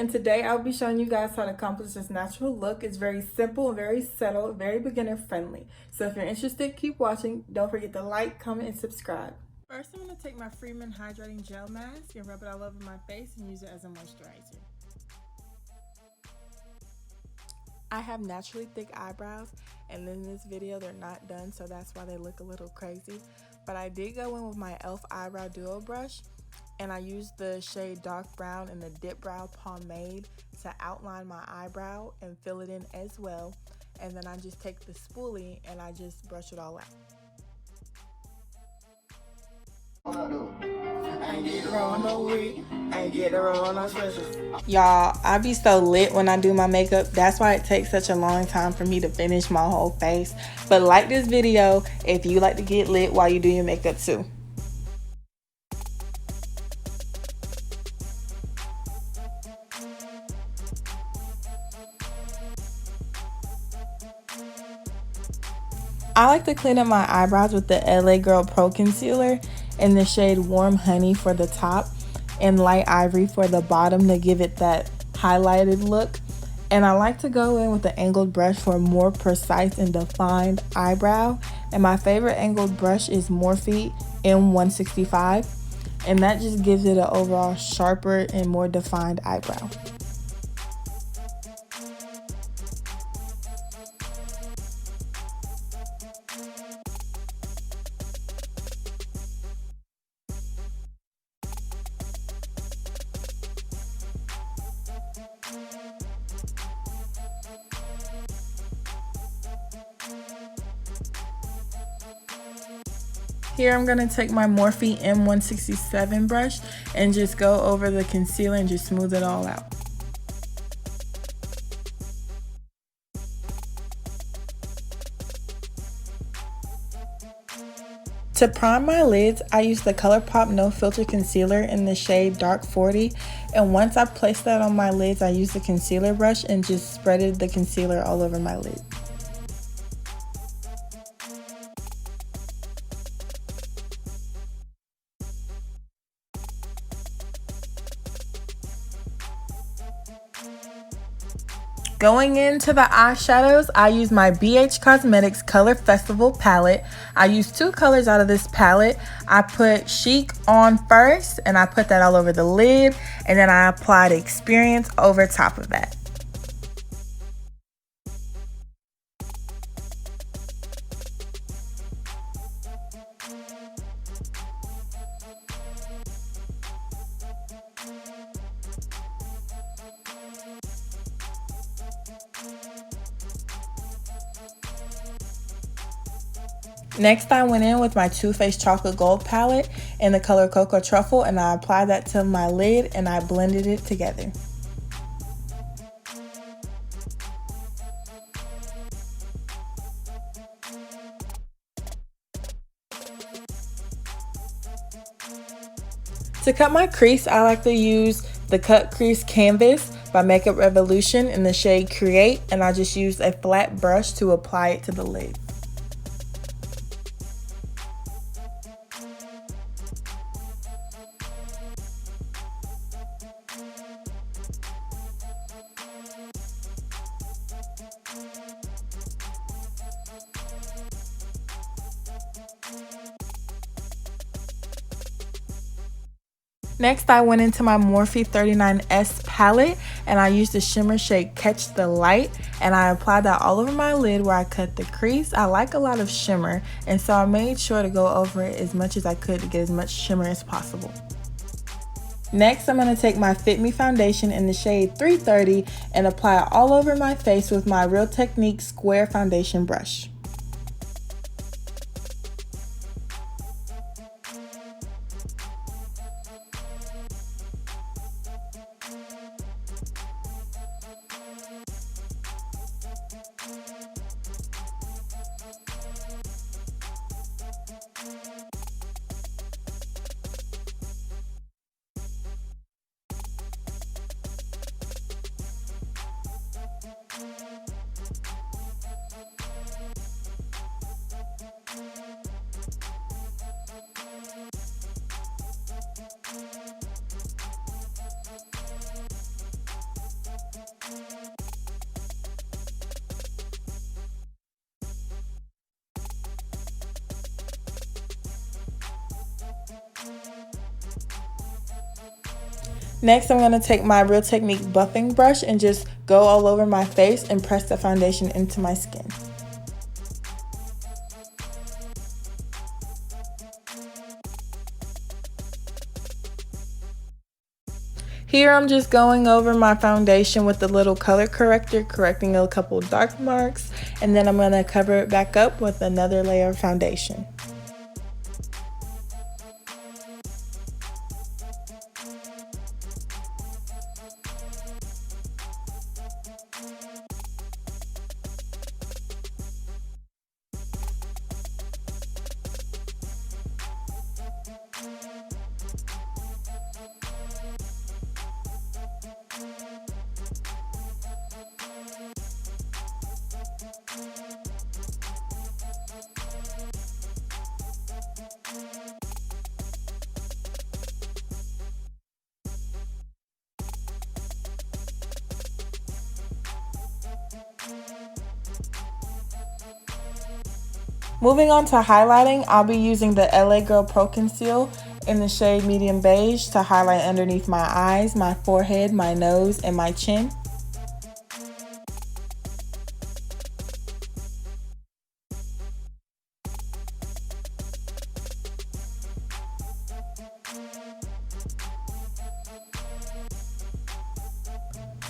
and today I'll be showing you guys how to accomplish this natural look. It's very simple and very subtle, very beginner friendly. So if you're interested, keep watching. Don't forget to like, comment, and subscribe. First, I'm going to take my Freeman Hydrating Gel Mask and rub it all over my face and use it as a moisturizer. I have naturally thick eyebrows, and in this video they're not done, so that's why they look a little crazy. But I did go in with my e.l.f. Eyebrow Duo Brush, and I used the shade Dark Brown in the Dip Brow Pomade to outline my eyebrow and fill it in as well. And then I just take the spoolie and I just brush it all out. Y'all, I be so lit when I do my makeup. That's why it takes such a long time for me to finish my whole face. But like this video if you like to get lit while you do your makeup too. I like to clean up my eyebrows with the LA Girl Pro Concealer in the shade Warm Honey for the top and Light Ivory for the bottom to give it that highlighted look. And I like to go in with the angled brush for a more precise and defined eyebrow. And my favorite angled brush is Morphe M165, and that just gives it an overall sharper and more defined eyebrow. Here I'm going to take my Morphe M167 brush and just go over the concealer and just smooth it all out. To prime my lids, I use the ColourPop No Filter Concealer in the shade Dark 40, and once I place that on my lids, I use the concealer brush and just spreaded the concealer all over my lid. Going into the eyeshadows, I use my BH Cosmetics Color Festival palette. I use two colors out of this palette. I put Chic on first, and I put that all over the lid, and then I applied Experience over top of that. Next, I went in with my Too Faced Chocolate Gold palette in the color Cocoa Truffle, and I applied that to my lid and I blended it together. To cut my crease, I like to use the Cut Crease Canvas by Makeup Revolution in the shade Create, and I just used a flat brush to apply it to the lid. Next, I went into my Morphe 39S palette and I used the shimmer shade Catch the Light, and I applied that all over my lid where I cut the crease. I like a lot of shimmer, and so I made sure to go over it as much as I could to get as much shimmer as possible. Next, I'm going to take my Fit Me foundation in the shade 330 and apply it all over my face with my Real Technique square foundation brush. Next, I'm going to take my Real Technique buffing brush and just go all over my face and press the foundation into my skin. Here I'm just going over my foundation with a little color corrector, correcting a couple dark marks, and then I'm going to cover it back up with another layer of foundation. Moving on to highlighting, I'll be using the LA Girl Pro Conceal in the shade Medium Beige to highlight underneath my eyes, my forehead, my nose, and my chin.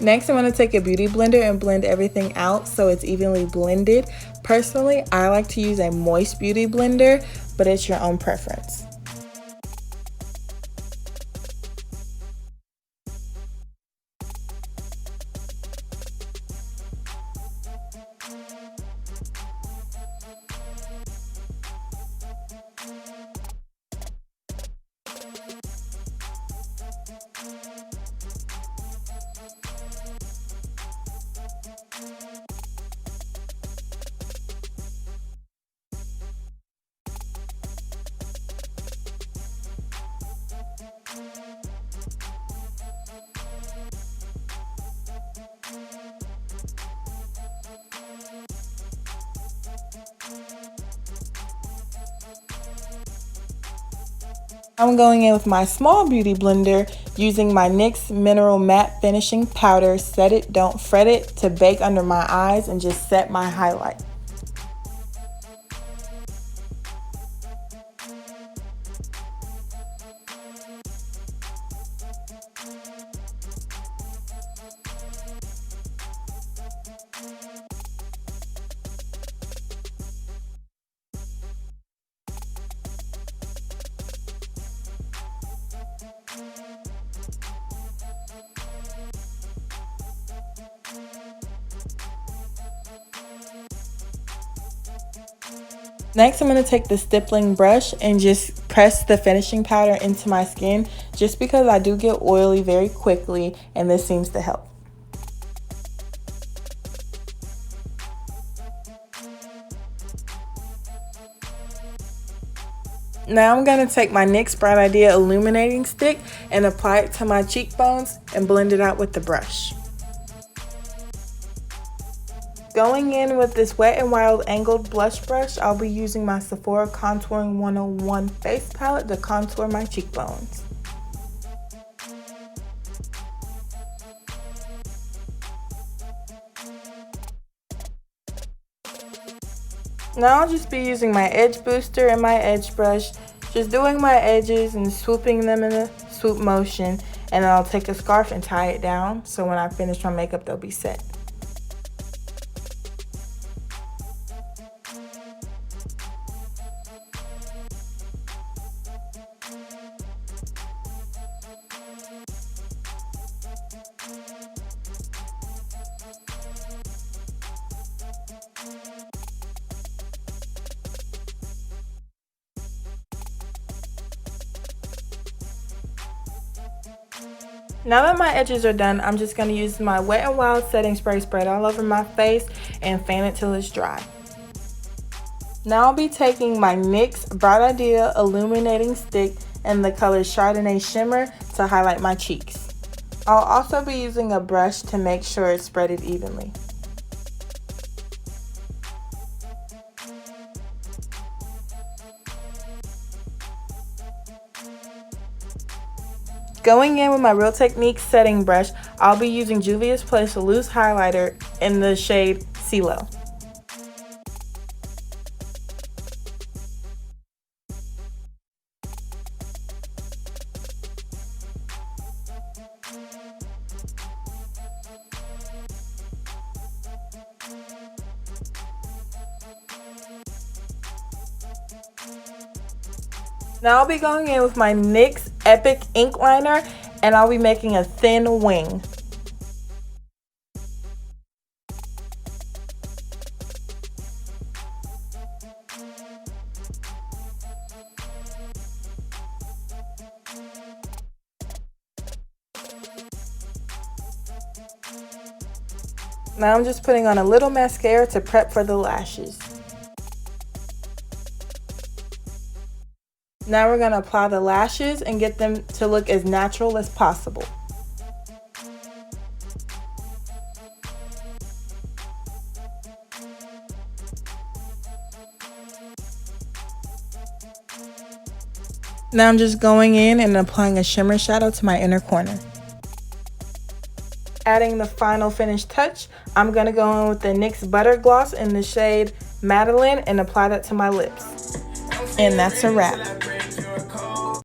Next, I'm going to take a beauty blender and blend everything out so it's evenly blended. Personally, I like to use a moist beauty blender, but it's your own preference. I'm going in with my small beauty blender using my NYX Mineral Matte Finishing Powder Set It, Don't Fret It to bake under my eyes and just set my highlight. Next, I'm going to take the stippling brush and just press the finishing powder into my skin just because I do get oily very quickly, and this seems to help. Now I'm going to take my NYX Bright Idea illuminating stick and apply it to my cheekbones and blend it out with the brush. Going in with this Wet n Wild angled blush brush, I'll be using my Sephora Contouring 101 face palette to contour my cheekbones. Now I'll just be using my edge booster and my edge brush, just doing my edges and swooping them in a swoop motion, and then I'll take a scarf and tie it down so when I finish my makeup they'll be set. Now that my edges are done, I'm just going to use my Wet n Wild setting spray, spread all over my face, and fan it till it's dry. Now I'll be taking my NYX Bright Idea illuminating stick and the color Chardonnay Shimmer to highlight my cheeks. I'll also be using a brush to make sure it's spreaded evenly. Going in with my Real Techniques setting brush, I'll be using Juvia's Place Loose Highlighter in the shade CeeLo. Now I'll be going in with my NYX Epic Ink Liner, and I'll be making a thin wing. Now I'm just putting on a little mascara to prep for the lashes. Now we're going to apply the lashes and get them to look as natural as possible. Now I'm just going in and applying a shimmer shadow to my inner corner. Adding the final finished touch, I'm going to go in with the NYX Butter Gloss in the shade Madeline and apply that to my lips. And that's a wrap.